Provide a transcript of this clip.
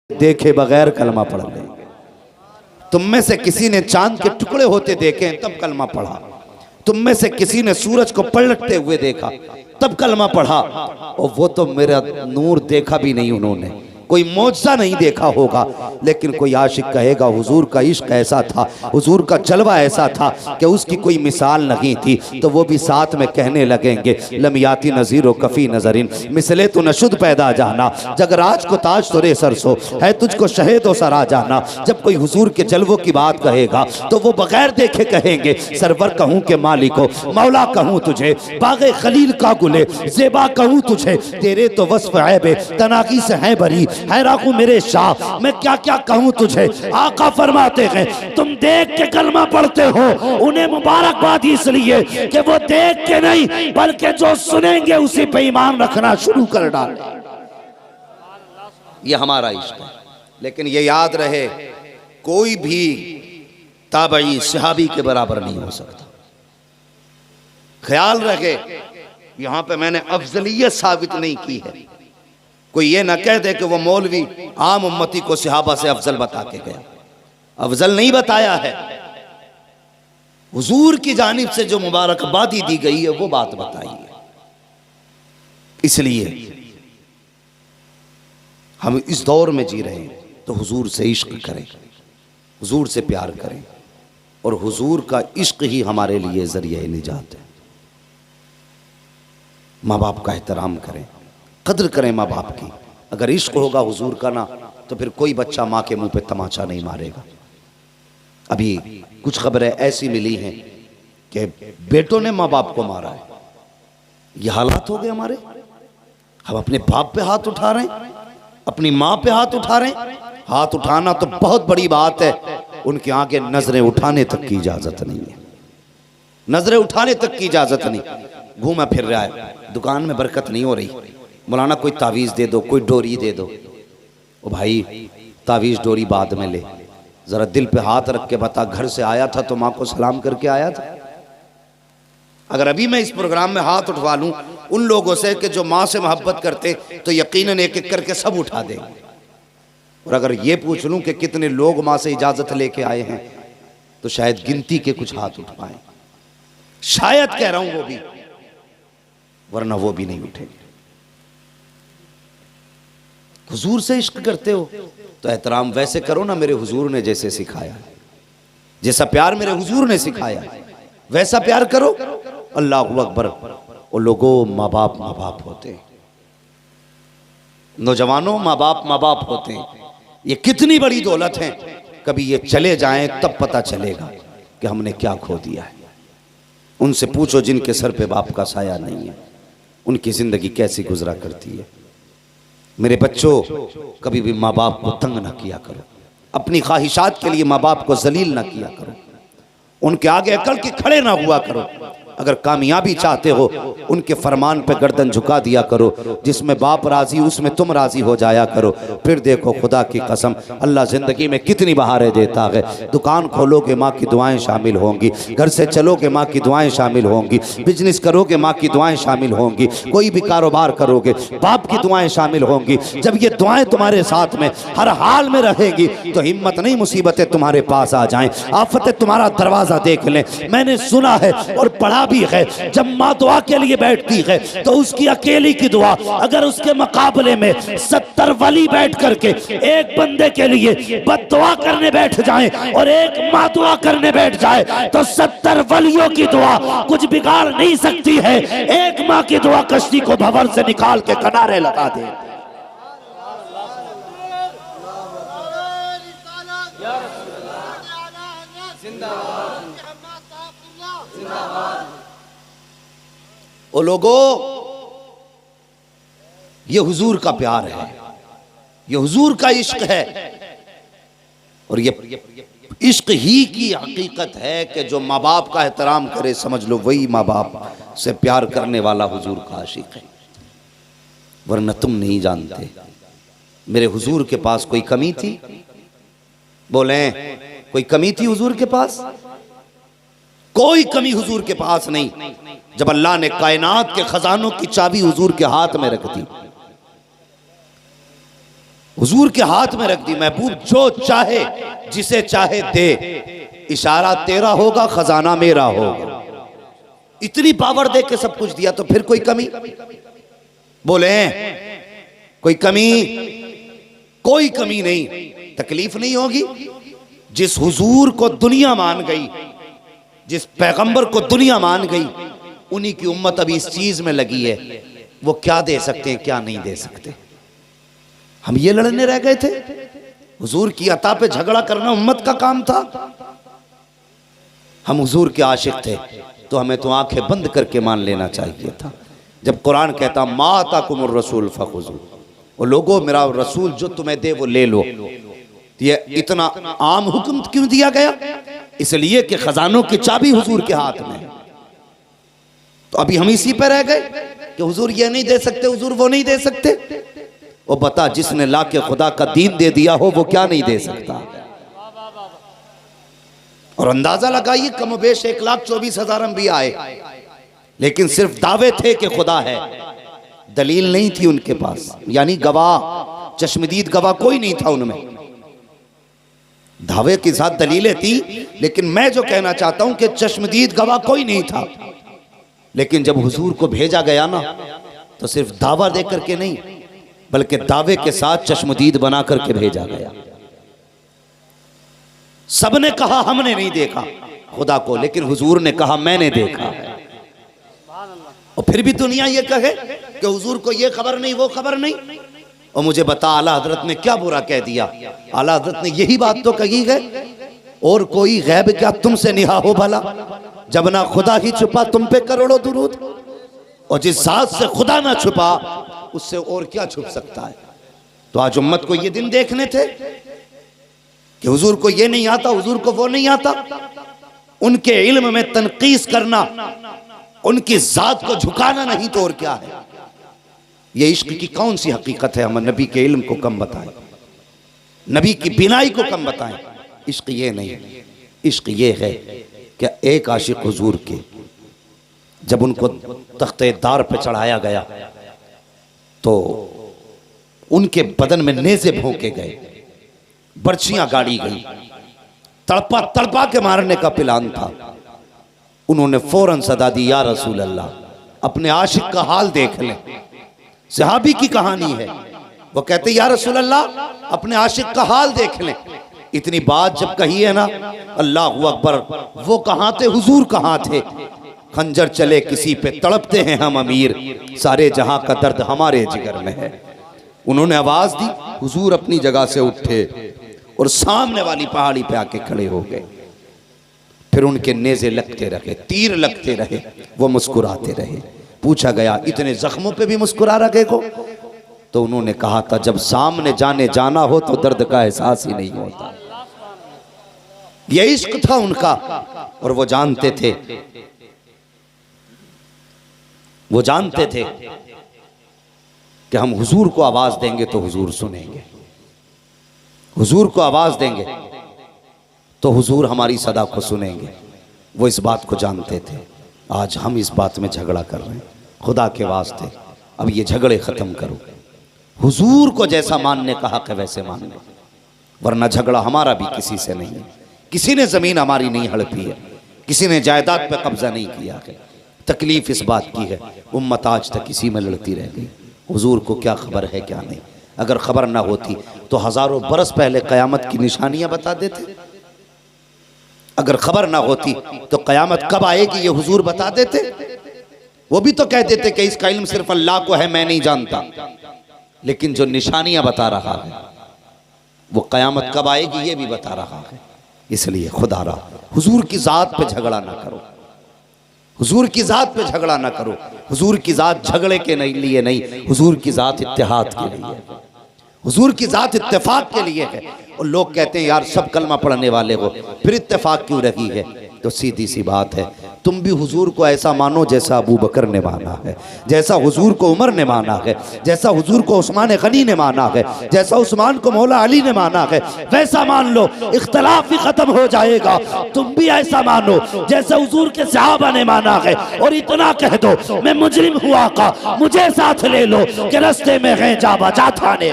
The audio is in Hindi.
देखे बगैर कलमा पढ़ लेंगे। तुम में से किसी ने चांद के टुकड़े होते देखे तब कलमा पढ़ा, तुम में से किसी ने सूरज को पलटते हुए देखा तब कलमा पढ़ा, और वो तो मेरा नूर देखा भी नहीं उन्होंने, कोई मौजज़ा नहीं देखा होगा, लेकिन कोई आशिक कहेगा हुजूर का इश्क ऐसा था, हुजूर का जलवा ऐसा था कि उसकी कोई मिसाल नहीं थी, तो वो भी साथ में कहने लगेंगे लमियाती नज़ीरो कफ़ी नज़रिन मिसले तो नशुद पैदा जाना, जग राज को ताज तो रे सरसो है तुझको शहे तो सरा जाना। जब कोई हुजूर के जलवों की बात कहेगा तो वो बगैर देखे कहेंगे सरवर कहूँ के मालिको मौला कहूँ तुझे, बाग़े खलील का गुले ज़ेबा कहूँ तुझे, तेरे तो वस्फ़ ऐबे तनाकी से है भरी है राखू मेरे शाह, मैं क्या क्या कहूँ तुझे। आका फरमाते हैं तुम देख के कलमा पढ़ते हो, उन्हें मुबारकबाद इसलिए कि वो देख के नहीं बल्कि जो सुनेंगे उसी पे ईमान रखना शुरू कर डाले। ये हमारा इश्क है। लेकिन ये याद रहे कोई भी ताबई सहाबी के बराबर नहीं हो सकता। ख्याल रखे यहां पे मैंने अफजलियत साबित नहीं की है, कोई ये ना कह दे कि वो मौलवी आम उम्मती को सहाबा से अफजल बता के गया, अफजल नहीं बताया है। हुजूर की जानिब से जो मुबारकबादी दी गई है वो बात बताई है। इसलिए हम इस दौर में जी रहे हैं तो हुजूर से इश्क करें, हुजूर से प्यार करें, और हुजूर का इश्क ही हमारे लिए जरिए निजात है। माँ बाप का एहतराम करें, कद्र करें माँ बाप की। अगर इश्क होगा हुजूर का ना तो फिर कोई बच्चा माँ के मुंह पे तमाचा नहीं मारेगा। अभी कुछ खबरें ऐसी मिली हैं कि बेटों ने माँ बाप को मारा है। ये हालात हो गए हमारे। हम अपने बाप पे हाथ उठा रहे हैं, अपनी माँ पे हाथ उठा रहे हैं। हाथ उठाना तो बहुत बड़ी बात है, उनके आगे नजरें उठाने तक की इजाजत नहीं है। नजरें उठाने तक की इजाजत नहीं। घूमा फिर रहा है, दुकान में बरकत नहीं हो रही, मौलाना कोई तावीज़ दे दो, कोई डोरी दे दो। ओ भाई तावीज़ डोरी बाद में ले, ज़रा दिल पे हाथ रख के बता घर से आया था तो माँ को सलाम करके आया था। अगर अभी मैं इस प्रोग्राम में हाथ उठवा लूँ उन लोगों से कि जो माँ से मोहब्बत करते तो यकीनन एक एक करके सब उठा देंगे, और अगर ये पूछ लूँ कि कितने लोग माँ से इजाज़त लेके आए हैं तो शायद गिनती के कुछ हाथ उठ पाए, शायद कह रहा हूँ वो भी, वरना वो भी नहीं उठेंगे। हुजूर से इश्क करते हो तो एहतराम वैसे करो ना मेरे हुजूर ने जैसे सिखाया, जैसा प्यार मेरे हुजूर ने सिखाया वैसा प्यार करो। अल्लाह अकबर। और लोगों माँ बाप होते हैं, नौजवानों माँ बाप होते हैं। ये कितनी बड़ी दौलत है, कभी ये चले जाएं तब पता चलेगा कि हमने क्या खो दिया है। उनसे पूछो जिनके सर पे बाप का साया नहीं है, उनकी जिंदगी कैसी गुजरा करती है। मेरे बच्चों कभी भी माँ बाप को तंग ना किया करो, अपनी ख्वाहिशात के लिए माँ बाप को जलील ना किया करो, उनके आगे अकड़ के खड़े ना हुआ करो। अगर कामयाबी चाहते हो उनके फरमान पे गर्दन झुका दिया करो, जिसमें बाप राजी उसमें तुम राजी हो जाया करो। फिर देखो खुदा की कसम अल्लाह ज़िंदगी में कितनी बहारें देता है। दुकान खोलोगे माँ की दुआएं शामिल होंगी, घर से चलोगे माँ की दुआएं शामिल होंगी, बिजनेस करोगे माँ की दुआएं शामिल होंगी, कोई भी कारोबार करोगे बाप की दुआएं शामिल होंगी। जब ये दुआएं तुम्हारे साथ में हर हाल में रहेगी तो हिम्मत नहीं मुसीबतें तुम्हारे पास आ जाएं, आफतें तुम्हारा दरवाज़ा देख लें। मैंने सुना है और पढ़ा भी है, जब माँ दुआ के लिए बैठती है तो उसकी अकेली की दुआ अगर उसके मुकाबले में 70 वली बैठ करके एक बंदे के लिए बद्दुआ करने बैठ जाएं और एक माँ दुआ करने बैठ जाए तो 70 वलियों की दुआ कुछ बिगाड़ नहीं सकती है। एक माँ की दुआ कश्ती को भंवर से निकाल के किनारे लगा दे। ओ लोगों ये हुजूर का प्यार है, ये हुजूर का इश्क है, और ये इश्क ही की हकीकत है कि जो माँ बाप का एहतराम करे समझ लो वही माँ बाप से प्यार करने वाला हुजूर का आशिक है। वरना तुम नहीं जानते मेरे हुजूर के पास कोई कमी थी? बोले कोई कमी थी हुजूर के पास? कोई कमी हुजूर के पास नहीं। जब अल्लाह ने कायनात के खजानों की चाबी हुजूर के हाथ में रख दी, हुजूर के हाथ में रख दी। महबूब जो चाहे जिसे चाहे दे, इशारा तेरा होगा, खजाना मेरा होगा। इतनी पावर दे के सब कुछ दिया, तो फिर कोई कमी? बोले कोई कमी? कोई कमी नहीं, तकलीफ नहीं होगी। जिस हुजूर को दुनिया मान गई, जिस पैगंबर को दुनिया मान गई, उन्हीं की उम्मत अभी इस चीज में लगी है। वो क्या दे सकते हैं, क्या नहीं दे सकते। हम ये लड़ने रह गए थे? हुजूर की अता पे झगड़ा करना उम्मत का काम था। हम हुजूर के आशिक थे तो हमें तो आंखें बंद करके मान लेना चाहिए था। जब कुरान कहता मा ताकुमुर रसूल फखुजू, वो लोगों मेरा रसूल जो तुम्हें दे वो ले लो, ये इतना आम हुक्म क्यों दिया गया? इसलिए कि खजानों की चाबी हुजूर के हाथ में है। तो अभी हम इसी पे रह गए कि हुजूर ये नहीं दे सकते, हुजूर वो नहीं दे सकते। वो बता, जिसने ला के खुदा का दीन दे दिया हो वो क्या नहीं दे सकता? और अंदाजा लगाइए, कमोबेश 1,24,000 अंबिया आए, लेकिन सिर्फ दावे थे कि खुदा है, दलील नहीं थी उनके पास। यानी गवाह, चश्मदीद गवाह कोई नहीं था उनमें। दावे के साथ दलीलें थी, लेकिन मैं जो कहना चाहता हूं कि चश्मदीद गवाह कोई नहीं था। लेकिन जब हुजूर को भेजा गया ना, तो सिर्फ दावा दे करके नहीं, बल्कि दावे के साथ चश्मदीद बना करके भेजा गया। सबने कहा हमने नहीं देखा खुदा को, लेकिन हुजूर ने कहा मैंने देखा। और फिर भी दुनिया ये कहे कि हुजूर को ये खबर नहीं, वो खबर नहीं। और मुझे बता, आला हजरत ने क्या बुरा कह दिया? आला हजरत ने यही बात तो कही है, और कोई गैब क्या तुमसे निहा हो भला, जब ना खुदा ही छुपा तुम पे करोड़ों दुरूद। और जिस जात से खुदा ना छुपा, उससे और क्या छुप सकता है? तो आज उम्मत को ये दिन देखने थे कि हुजूर को ये नहीं आता, हुजूर को वो नहीं आता। उनके इल्म में तनकीस करना, उनकी जात को झुकाना नहीं तो और क्या है? ये इश्क की कौन सी हकीकत है? हम नबी के इल्म को कम बताएं, नबी की बिनाई को कम बताएं। इश्क ये नहीं, इश्क ये है कि एक आशिक हुजूर के जब उनको तख्ते दार पे चढ़ाया गया तो उनके बदन में नेज़े भोंके गए, बर्छियां गाड़ी गई, तड़पा तड़पा के मारने का प्लान था। उन्होंने फौरन सदा दी, या रसूल अल्लाह, अपने आशिक का हाल देख लें। सहाबी की कहानी है, वो कहते या रसूल अल्लाह, अपने आशिक का हाल देख लें। इतनी बात जब कही है ना, अल्लाहू अकबर, वो कहाँ थे, हुजूर कहाँ थे? खंजर चले किसी पे तड़पते हैं हम अमीर, सारे जहां का दर्द हमारे जिगर में है। उन्होंने आवाज दी, हुजूर अपनी जगह से उठे और सामने वाली पहाड़ी पे आके खड़े हो गए। फिर उनके नेज़े लगते रहे, तीर लगते रहे, वो मुस्कुराते रहे। पूछा गया, इतने जख्मों पे भी मुस्कुरा रखे को? तो उन्होंने कहा था, जब सामने जाना हो तो दर्द का एहसास ही नहीं होता। ये इश्क था उनका, और वो जानते थे, वो जानते थे कि हम हुजूर को आवाज देंगे तो हुजूर सुनेंगे, हुजूर को आवाज देंगे तो हुजूर हमारी सदा को सुनेंगे। वो इस बात को जानते थे। आज हम इस बात में झगड़ा कर रहे हैं। खुदा के वास्ते अब ये झगड़े खत्म करो। हुजूर को जैसा मानने का हक है वैसे मान लो, वरना झगड़ा हमारा भी किसी से नहीं है। किसी ने जमीन हमारी नहीं हड़पी है, किसी ने जायदाद पे कब्जा नहीं किया है। तकलीफ इस बात की है, उम्मत आज तक इसी में लड़ती रह गई। हुजूर को क्या खबर है क्या नहीं। अगर खबर ना होती तो हजारों बरस पहले कयामत की निशानियां बता देते। अगर खबर ना होती तो कयामत कब आएगी ये हुजूर बता देते। वो भी तो कह देते कि इसका इल्म सिर्फ अल्लाह को है, मैं नहीं जानता। लेकिन जो निशानियां बता रहा है वो कयामत कब आएगी ये भी बता रहा है। इसलिए खुदा रहा, हुजूर की जात पे झगड़ा ना करो, हुजूर की जात पे झगड़ा ना करो। हुजूर की जात झगड़े के लिए नहीं, हुजूर की जात इत्तेहाद के लिए, हुजूर की जात इत्तेफाक के लिए है। और लोग कहते हैं यार सब कलमा पढ़ने वाले हो, फिर इत्तेफाक क्यों रही है? तो सीधी सी बात है, तुम भी हुजूर को ऐसा मानो जैसा अबू बकर ने माना है, जैसा हुजूर को उमर ने माना है, जैसा हुजूर को उस्मान गनी ने माना है, जैसा उस्मान को मौला अली ने माना है, वैसा मान लो, इख्तलाफ भी खत्म हो जाएगा। तुम भी ऐसा मानो जैसा हुजूर के सहाबा ने माना है, और इतना कह दो मैं मुजरिम हुआ का, मुझे साथ ले लो कि रास्ते में है जा बजा थाने।